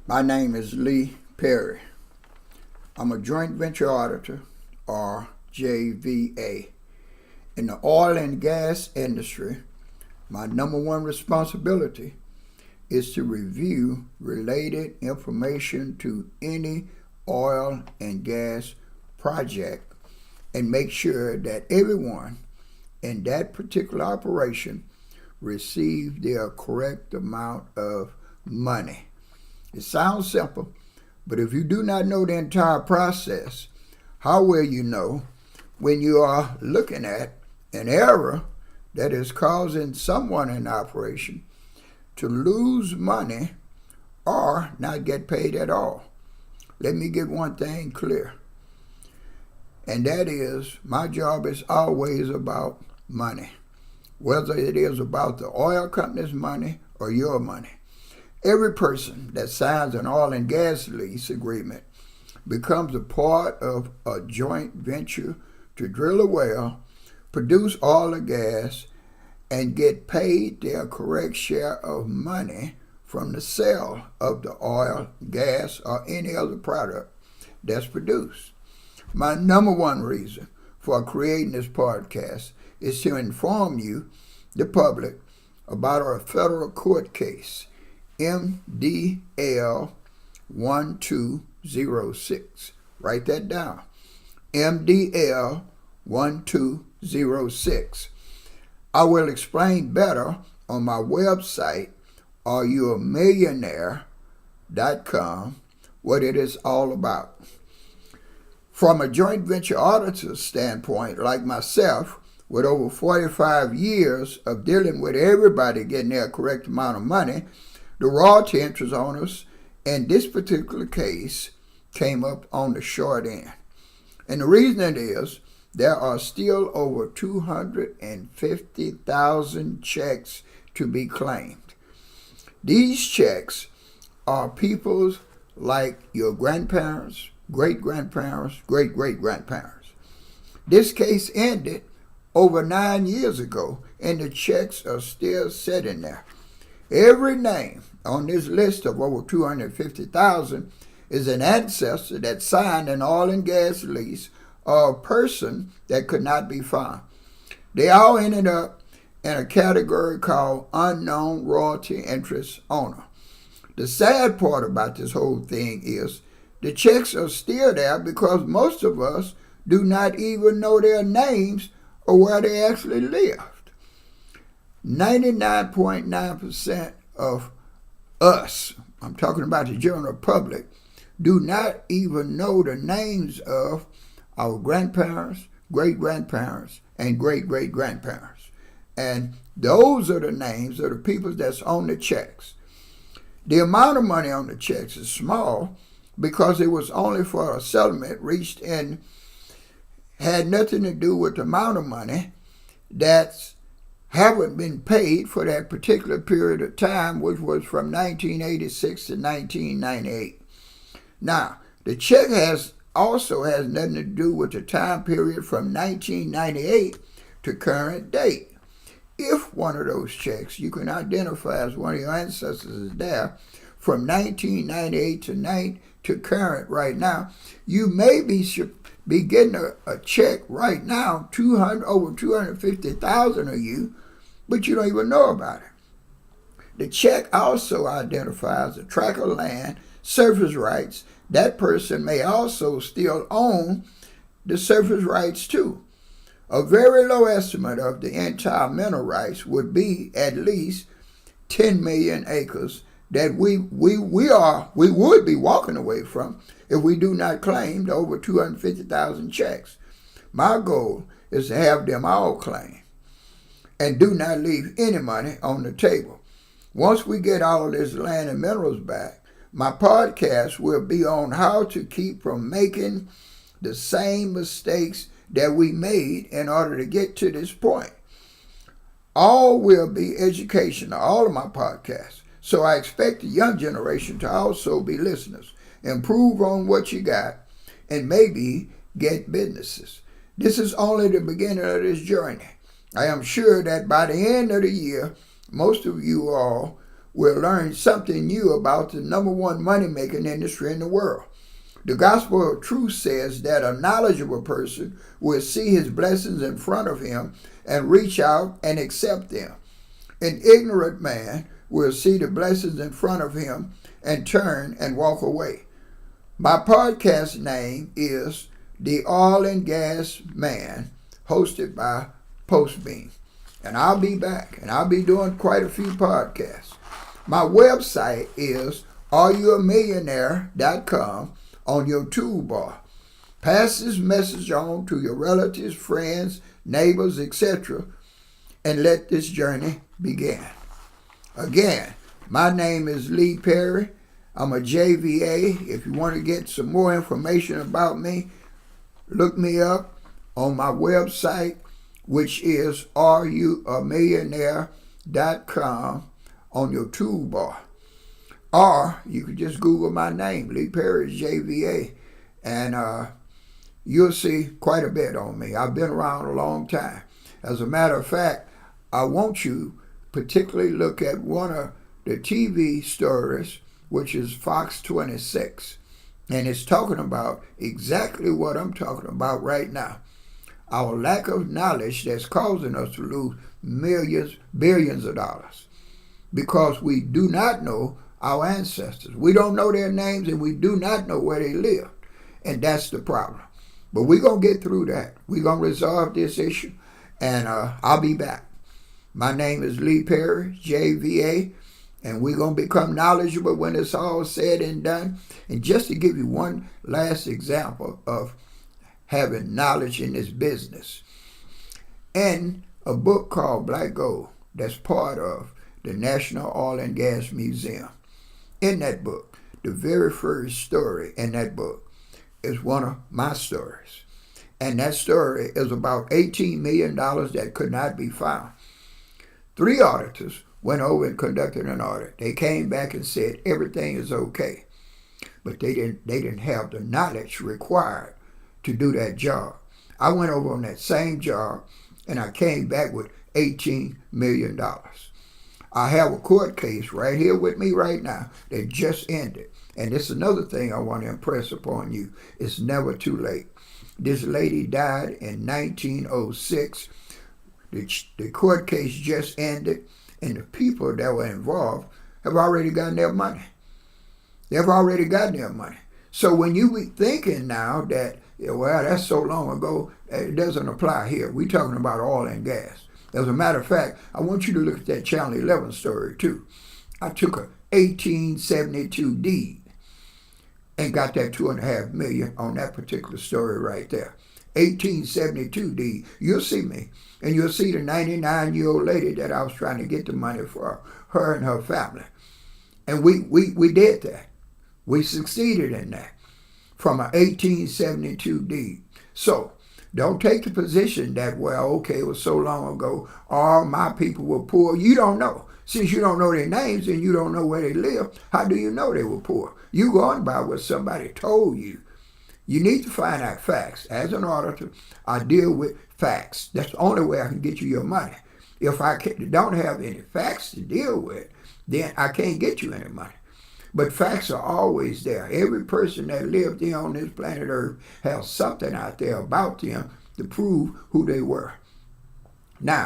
My name is Lee Perry. I'm a joint venture auditor, or JVA. In the oil and gas industry, my number one responsibility is to review related information to any oil and gas project and make sure that everyone in that particular operation receives their correct amount of money. It sounds simple, but if you do not know the entire process, how will you know when you are looking at an error that is causing someone in the operation to lose money or not get paid at all? Let me get one thing clear, and that is my job is always about money, whether it is about the oil company's money or your money. Every person that signs an oil and gas lease agreement becomes a part of a joint venture to drill a well, produce oil or gas, and get paid their correct share of money from the sale of the oil, gas, or any other product that's produced. My number one reason for creating this podcast is to inform you, the public, about our federal court case, MDL 1206. Write that down. MDL 1206. I will explain better on my website, areyouamillionaire.com, what it is all about. From a joint venture auditor standpoint, like myself, with over 45 years of dealing with everybody getting their correct amount of money, the royalty interest owners in this particular case came up on the short end. And the reason it is, there are still over 250,000 checks to be claimed. These checks are people's like your grandparents, great-grandparents, great-great-grandparents. This case ended over 9 years ago, and the checks are still sitting there. Every name on this list of over 250,000 is an ancestor that signed an oil and gas lease or a person that could not be found. They all ended up in a category called unknown royalty interest owner. The sad part about this whole thing is the checks are still there because most of us do not even know their names or where they actually lived. 99.9% of us, I'm talking about the general public, do not even know the names of our grandparents, great-grandparents, and great-great-grandparents. And those are the names of the people that's on the checks. The amount of money on the checks is small because it was only for a settlement reached and had nothing to do with the amount of money that's haven't been paid for that particular period of time, which was from 1986 to 1998. Now, the check also has nothing to do with the time period from 1998 to current date. If one of those checks you can identify as one of your ancestors is there from 1998 to current right now, you may be getting a check right now, over 250,000 of you, but you don't even know about it. The check also identifies a tract of land, surface rights. That person may also still own the surface rights too. A very low estimate of the entire mineral rights would be at least 10 million acres that we would be walking away from if we do not claim the over 250,000 checks. My goal is to have them all claimed and do not leave any money on the table. Once we get all of this land and minerals back, my podcast will be on how to keep from making the same mistakes that we made in order to get to this point. All will be educational, all of my podcasts. So I expect the young generation to also be listeners. Improve on what you got and maybe get businesses. This is only the beginning of this journey. I am sure that by the end of the year, most of you all will learn something new about the number one money-making industry in the world. The gospel of truth says that a knowledgeable person will see his blessings in front of him and reach out and accept them. An ignorant man will see the blessings in front of him and turn and walk away. My podcast name is The Oil and Gas Man, hosted by Postbeam. And I'll be back, and I'll be doing quite a few podcasts. My website is areyouamillionaire.com on your toolbar. Pass this message on to your relatives, friends, neighbors, etc., and let this journey begin. Again, my name is Lee Perry. I'm a JVA. If you want to get some more information about me, look me up on my website, which is areyouamillionaire.com on your toolbar. Or you can just Google my name, Lee Perry JVA, and you'll see quite a bit on me. I've been around a long time. As a matter of fact, I want you particularly look at one of the TV stories, which is Fox 26, and it's talking about exactly what I'm talking about right now. Our lack of knowledge that's causing us to lose millions, billions of dollars because we do not know our ancestors. We don't know their names and we do not know where they lived. And that's the problem. But we're going to get through that. We're going to resolve this issue, and I'll be back. My name is Lee Perry, JVA, and we're going to become knowledgeable when it's all said and done. And just to give you one last example of having knowledge in this business, in a book called Black Gold, that's part of the National Oil and Gas Museum. In that book, the very first story in that book is one of my stories. And that story is about $18 million that could not be found. 3 auditors went over and conducted an audit. They came back and said everything is okay. But they didn't have the knowledge required to do that job. I went over on that same job and I came back with $18 million. I have a court case right here with me right now that just ended. And this is another thing I want to impress upon you. It's never too late. This lady died in 1906. The court case just ended, and the people that were involved have already gotten their money. They've already gotten their money. So when you be thinking now that, well, that's so long ago, it doesn't apply here. We're talking about oil and gas. As a matter of fact, I want you to look at that Channel 11 story too. I took a 1872 deed and got that $2.5 million on that particular story right there. 1872 deed. You'll see me, and you'll see the 99-year-old lady that I was trying to get the money for, her and her family. And we did that. We succeeded in that from an 1872 deed. So don't take the position that, well, okay, it was so long ago, all my people were poor. You don't know. Since you don't know their names and you don't know where they live, how do you know they were poor? You going by what somebody told you. You need to find out facts. As an auditor, I deal with facts. That's the only way I can get you your money. If I don't have any facts to deal with, then I can't get you any money. But facts are always there. Every person that lived here on this planet Earth has something out there about them to prove who they were. Now,